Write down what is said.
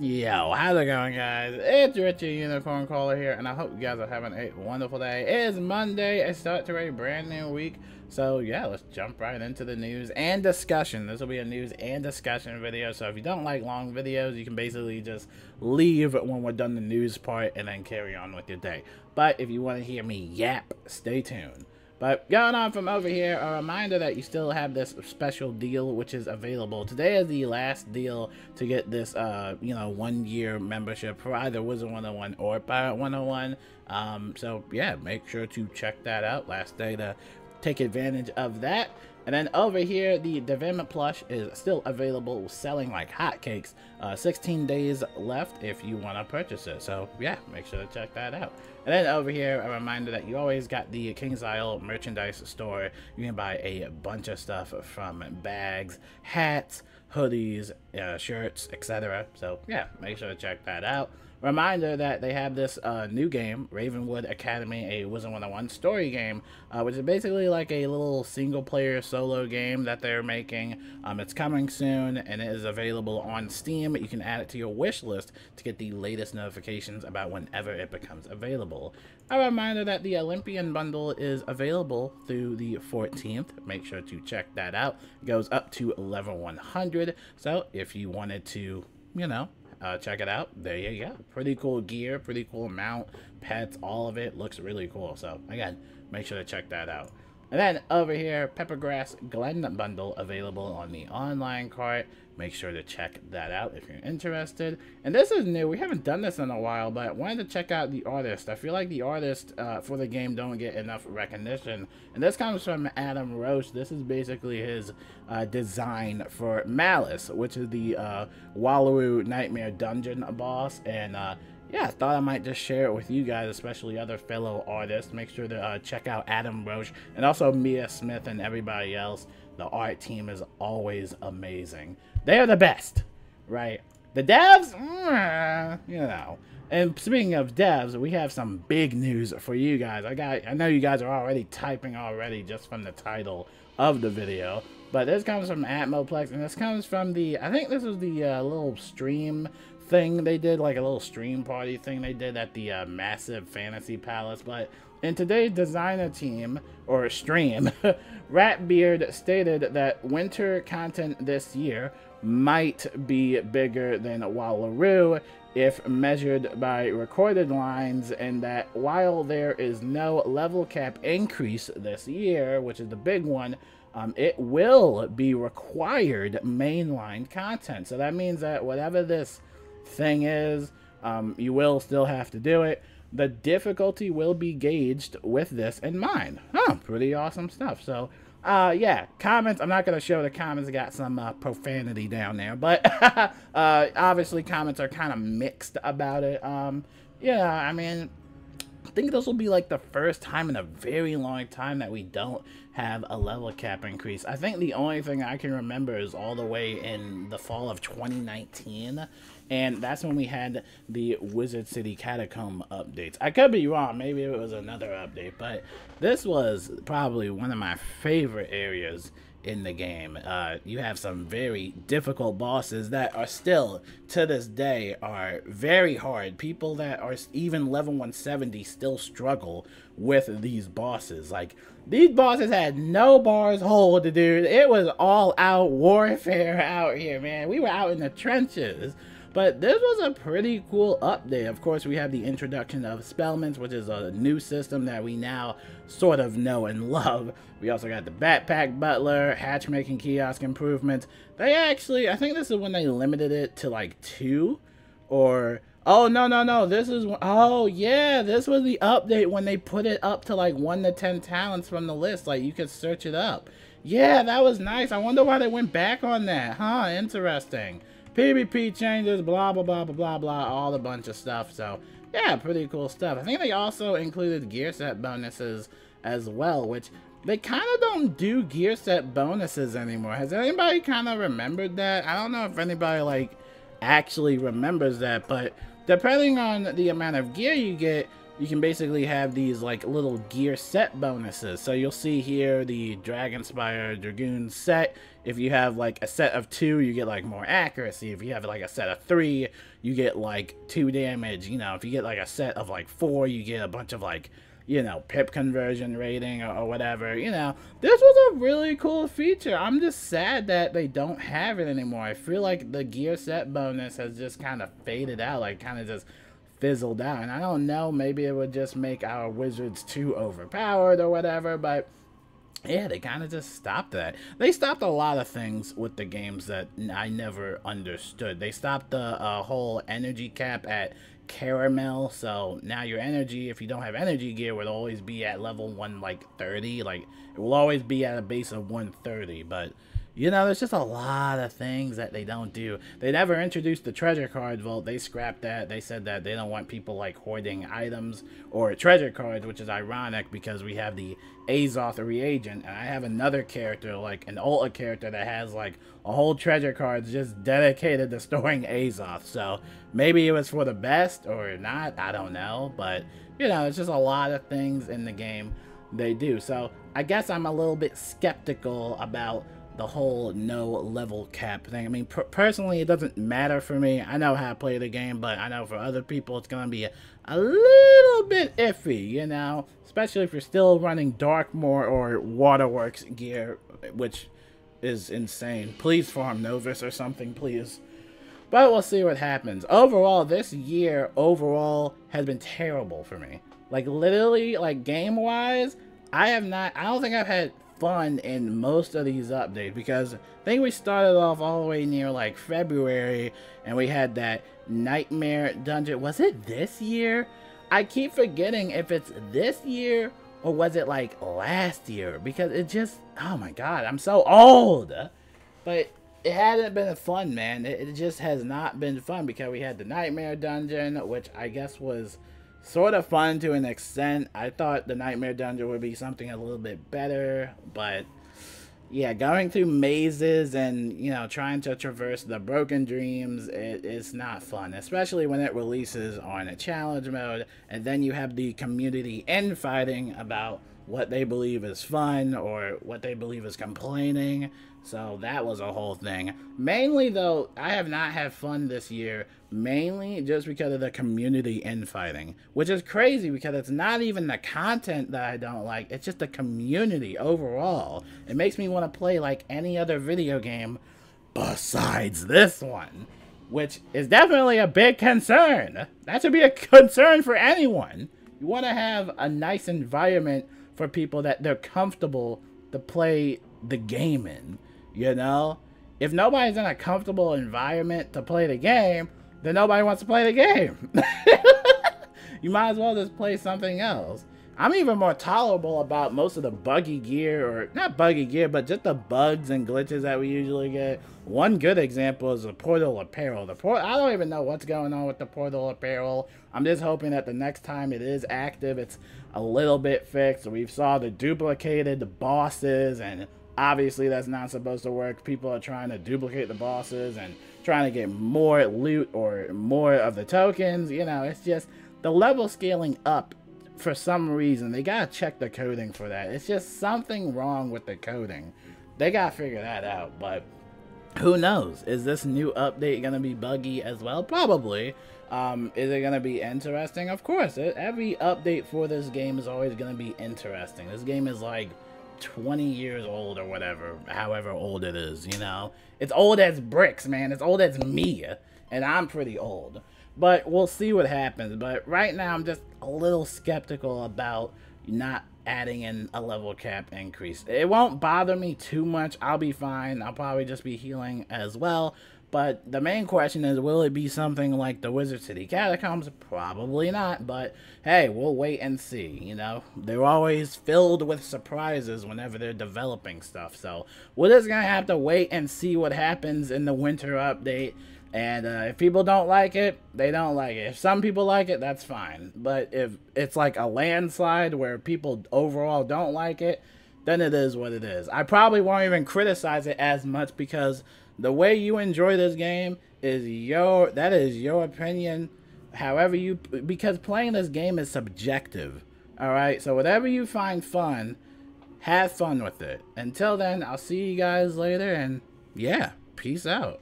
Yo, how's it going, guys? It's Richie Unicorn Caller here, and I hope you guys are having a wonderful day. It is Monday, a start to a brand new week. So yeah, let's jump right into the news and discussion. This will be a news and discussion video, so if you don't like long videos, you can basically just leave when we're done the news part and then carry on with your day. But if you want to hear me yap, stay tuned. But going on from over here, a reminder that you still have this special deal which is available. Today is the last deal to get this, 1-year membership for either Wizard101 or Pirate101. So yeah, make sure to check that out. Last day to take advantage of that. And then over here, the Development Plush is still available, selling like hotcakes. 16 days left if you want to purchase it. So yeah, make sure to check that out. And then over here, a reminder that you always got the King's Isle merchandise store. You can buy a bunch of stuff from bags, hats, hoodies, shirts, etc. So yeah, make sure to check that out. Reminder that they have this new game, Ravenwood Academy, a Wizard101 story game, which is basically like a little single-player solo game that they're making. It's coming soon, and it is available on Steam. You can add it to your wish list to get the latest notifications about whenever it becomes available. A reminder that the Olympian bundle is available through the 14th. Make sure to check that out. It goes up to level 100, so if you wanted to, check it out. There you go. Pretty cool gear, pretty cool mount, pets, all of it looks really cool. So again, make sure to check that out. And then over here, Peppergrass Glen bundle available on the online cart. Make sure to check that out if you're interested. And this is new. We haven't done this in a while, but I wanted to check out the artist. I feel like the artist for the game don't get enough recognition. And this comes from Adam Roche. This is basically his design for Malice, which is the Wallaroo Nightmare Dungeon boss. And yeah, I thought I might just share it with you guys, especially other fellow artists. Make sure to check out Adam Roche and also Mia Smith and everybody else. The art team is always amazing. They are the best, right? The devs, And speaking of devs, we have some big news for you guys. I know you guys are already typing already just from the title of the video. But this comes from Atmoplex, and this comes from the, I think this was the little stream thing they did, like a little stream party thing they did at the Massive Fantasy Palace. But in today's designer team, or stream, Ratbeard stated that winter content this year might be bigger than Wallaroo if measured by recorded lines, and that while there is no level cap increase this year, which is the big one, it will be required mainline content. So that means that whatever this thing is, you will still have to do it. The difficulty will be gauged with this in mind. Pretty awesome stuff. So yeah, comments, I'm not going to show the comments, got some profanity down there, but obviously comments are kind of mixed about it. Yeah, I mean, I think this will be like the first time in a very long time that we don't have a level cap increase. I think the only thing I can remember is all the way in the fall of 2019, and that's when we had the Wizard City Catacomb updates. I could be wrong, maybe it was another update, but this was probably one of my favorite areas in the game. You have some very difficult bosses that are still, to this day, are very hard. People that are even level 170 still struggle with these bosses. Like, these bosses had no bars hold, dude. It was all out warfare out here, man. We were out in the trenches. But this was a pretty cool update. Of course, we have the introduction of Spellments, which is a new system that we now sort of know and love. We also got the Backpack Butler, Hatchmaking Kiosk improvements. They actually, I think this is when they limited it to like 2 or... Oh, no. This is... Oh, yeah. This was the update when they put it up to like 1 to 10 talents from the list. Like, you could search it up. Yeah, that was nice. I wonder why they went back on that. Huh, interesting. PvP changes, blah, blah, blah, blah, blah, blah, all a bunch of stuff. So, yeah, pretty cool stuff. I think they also included gear set bonuses as well, which they kind of don't do gear set bonuses anymore. Has anybody kind of remembered that? I don't know if anybody, like, actually remembers that, but depending on the amount of gear you get, you can basically have these like little gear set bonuses. So you'll see here the Dragonspire Dragoon set. If you have like a set of 2, you get like more accuracy. If you have like a set of 3, you get like 2 damage. You know, if you get like a set of like 4, you get a bunch of like, you know, pip conversion rating or whatever. You know, this was a really cool feature. I'm just sad that they don't have it anymore. I feel like the gear set bonus has just kind of faded out, like kind of just fizzled out. And I don't know, maybe it would just make our wizards too overpowered or whatever, but yeah, they kind of just stopped that. They stopped a lot of things with the games that I never understood. They stopped the whole energy cap at caramel, so now your energy, if you don't have energy gear, would always be at level 130. Like, it will always be at a base of 130, but you know, there's just a lot of things that they don't do. They never introduced the treasure card vault. They scrapped that. They said that they don't want people like hoarding items or treasure cards, which is ironic because we have the Azoth reagent, and I have another character, like an Ulta character, that has like a whole treasure cards just dedicated to storing Azoth. So maybe it was for the best or not, I don't know. But you know, it's just a lot of things in the game they do. So I guess I'm a little bit skeptical about the whole no level cap thing. I mean, personally, it doesn't matter for me. I know how to play the game, but I know for other people, it's going to be a little bit iffy, you know? Especially if you're still running Darkmoor or Waterworks gear, which is insane. Please farm Novus or something, please. But we'll see what happens. Overall, this year, has been terrible for me. Like, literally, like, game-wise, I don't think I've had fun in most of these updates, because I think we started off all the way near like February and we had that nightmare dungeon. Was it this year? I keep forgetting if it's this year or was it like last year, because it just, oh my god, I'm so old. But it hasn't been fun, man. It just has not been fun, because we had the nightmare dungeon, which I guess was sort of fun to an extent. I thought the Nightmare Dungeon would be something a little bit better, but yeah, going through mazes and, you know, trying to traverse the Broken Dreams, it's not fun, especially when it releases on a challenge mode, and then you have the community infighting about what they believe is fun or what they believe is complaining. So that was a whole thing. Mainly though, I have not had fun this year, mainly just because of the community infighting, which is crazy because it's not even the content that I don't like, it's just the community overall. It makes me want to play like any other video game besides this one, which is definitely a big concern. That should be a concern for anyone. You want to have a nice environment for people that they're comfortable to play the game in, you know? If nobody's in a comfortable environment to play the game, then nobody wants to play the game. You might as well just play something else. I'm even more tolerable about most of the buggy gear, or not buggy gear, but just the bugs and glitches that we usually get. One good example is the portal apparel. I don't even know what's going on with the portal apparel. I'm just hoping that the next time it is active, it's a little bit fixed. We saw the duplicated bosses, and obviously that's not supposed to work. People are trying to duplicate the bosses and trying to get more loot or more of the tokens. You know, it's just the level scaling up. For some reason, they gotta check the coding for that. It's just something wrong with the coding. They gotta figure that out, but who knows? Is this new update gonna be buggy as well? Probably. Is it gonna be interesting? Of course. Every update for this game is always gonna be interesting. This game is like 20 years old or whatever, however old it is, you know? It's old as bricks, man. It's old as me, and I'm pretty old. But we'll see what happens. But right now, I'm just a little skeptical about not adding in a level cap increase. It won't bother me too much. I'll be fine. I'll probably just be healing as well. But the main question is, will it be something like the Wizard City Catacombs? Probably not. But hey, we'll wait and see. You know, they're always filled with surprises whenever they're developing stuff. So we're just going to have to wait and see what happens in the winter update. And if people don't like it, they don't like it. If some people like it, that's fine. But if it's like a landslide where people overall don't like it, then it is what it is. I probably won't even criticize it as much, because the way you enjoy this game is your opinion. however you, because playing this game is subjective. Alright, so whatever you find fun, have fun with it. Until then, I'll see you guys later, and yeah, peace out.